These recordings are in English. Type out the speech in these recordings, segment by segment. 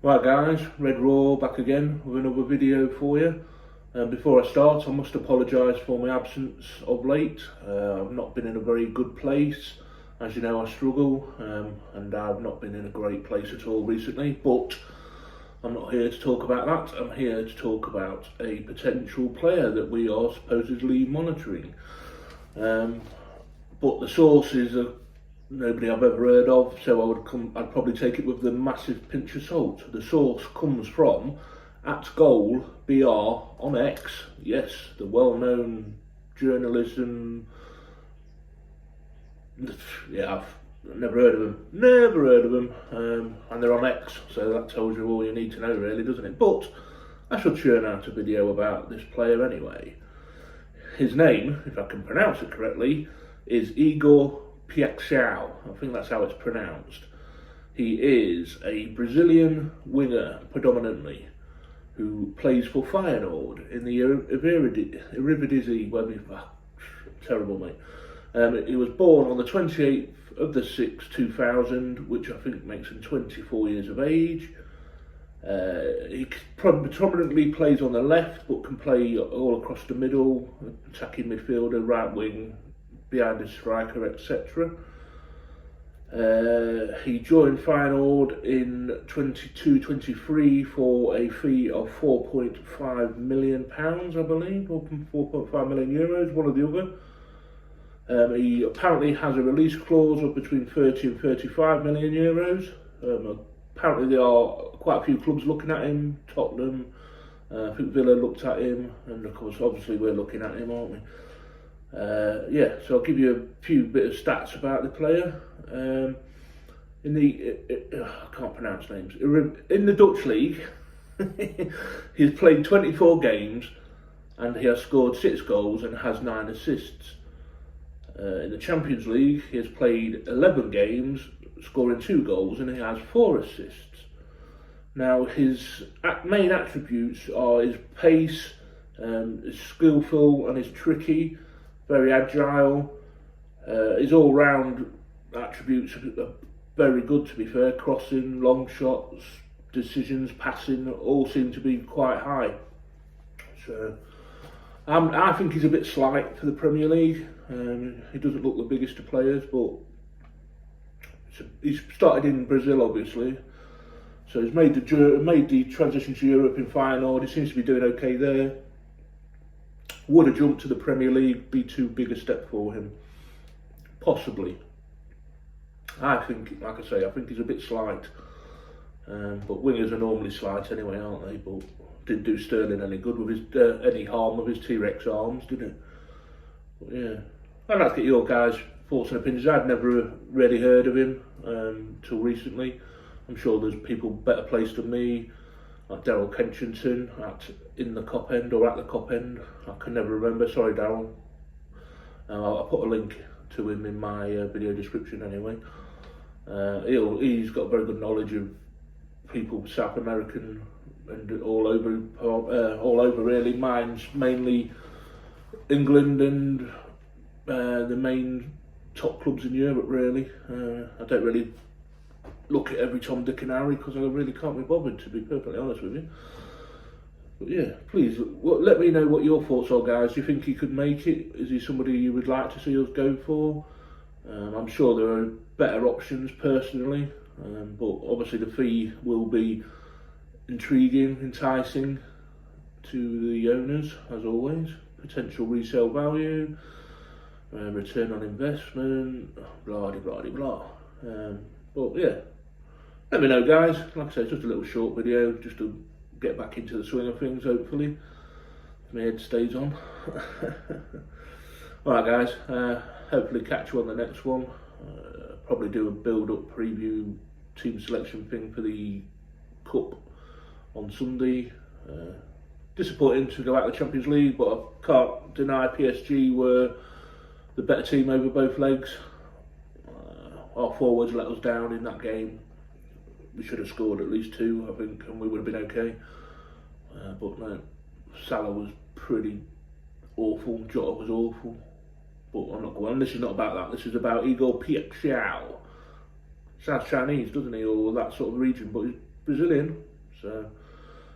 Right guys, Red Raw back again with another video for you. Before I start, I must apologise for my absence of late. I've not been in a very good place. As you know, I struggle and I've not been in a great place at all recently, but I'm not here to talk about that. I'm here to talk about a potential player that we are supposedly monitoring. But the sources are nobody I've ever heard of, so I'd probably take it with the massive pinch of salt. The source comes from @GoalBR on X. Yes, the well-known journalism. Yeah, I've never heard of them. Never heard of them. And they're on X, so that tells you all you need to know, really, doesn't it? But I shall churn out a video about this player anyway. His name, if I can pronounce it correctly, is Igor Paixao. I think that's how it's pronounced. He is a Brazilian winger predominantly who plays for Feyenoord in the Eredivisie. Terrible, mate. He was born on the 28th of the 6th, 2000, which I think makes him 24 years of age. He predominantly plays on the left, but can play all across the middle, attacking midfielder, right wing, behind the striker, etc. He joined Feyenoord in 22-23 for a fee of £4.5 million, I believe, or €4.5 million, one or the other. He apparently has a release clause of between 30 and €35 million. Apparently there are quite a few clubs looking at him. Tottenham, I think Villa looked at him, and of course obviously we're looking at him, aren't we? So I'll give you a few bit of stats about the player. I can't pronounce names. In the Dutch league, he's played 24 games and he has scored 6 goals and has 9 assists. In the Champions League, he has played 11 games, scoring 2 goals, and he has 4 assists. Now, his main attributes are his pace, his skillful and his tricky, very agile. His all-round attributes are very good, to be fair. Crossing, long shots, decisions, passing, all seem to be quite high. So I think he's a bit slight for the Premier League. He doesn't look the biggest of players, but he's started in Brazil, obviously. So he's made the transition to Europe in Feyenoord. He seems to be doing okay there. Would a jump to the Premier League be too big a step for him? Possibly. I think, like I say, I think he's a bit slight. But wingers are normally slight anyway, aren't they? But didn't do Sterling any good with his any harm with his T-Rex arms, did it? But yeah, I'd like to get your guys' thoughts and opinions. I'd never really heard of him till recently. I'm sure there's people better placed than me, like Daryl Kensington in the Cop End or at the Cop End. I can never remember. Sorry, Daryl. I'll put a link to him in my video description anyway. He's got very good knowledge of people, South American and all over really. Mine's mainly England and the main top clubs in Europe, really. I don't really look at every Tom, Dick and Harry because I really can't be bothered, to be perfectly honest with you. But yeah, please let me know what your thoughts are, guys. Do you think he could make it? Is he somebody you would like to see us go for? I'm sure there are better options personally, but obviously the fee will be intriguing, enticing to the owners, as always. Potential resale value, return on investment, blah blah blah blah. But yeah, let me know, guys. Like I say, it's just a little short video, just to get back into the swing of things, hopefully. My head stays on. Alright guys, hopefully catch you on the next one. Probably do a build-up preview team selection thing for the Cup on Sunday. Disappointing to go out of the Champions League, but I can't deny PSG were the better team over both legs. Our forwards let us down in that game. We should have scored at least 2, I think, and we would have been okay. But no, Salah was pretty awful, Jota was awful. But I'm not going on. This is not about that. This is about Igor Paixao. Sounds Chinese, doesn't he, or that sort of region, but he's Brazilian. So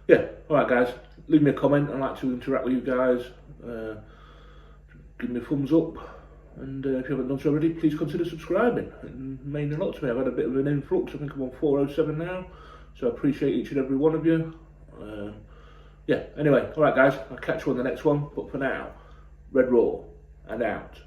yeah, all right, guys, leave me a comment. I'd like to interact with you guys. Give me a thumbs up, and if you haven't done so already, please consider subscribing. It means a lot to me. I've had a bit of an influx. I think I'm on 407 now, so I appreciate each and every one of you. Yeah, anyway, all right, guys, I'll catch you on the next one. But for now, Red Raw and out.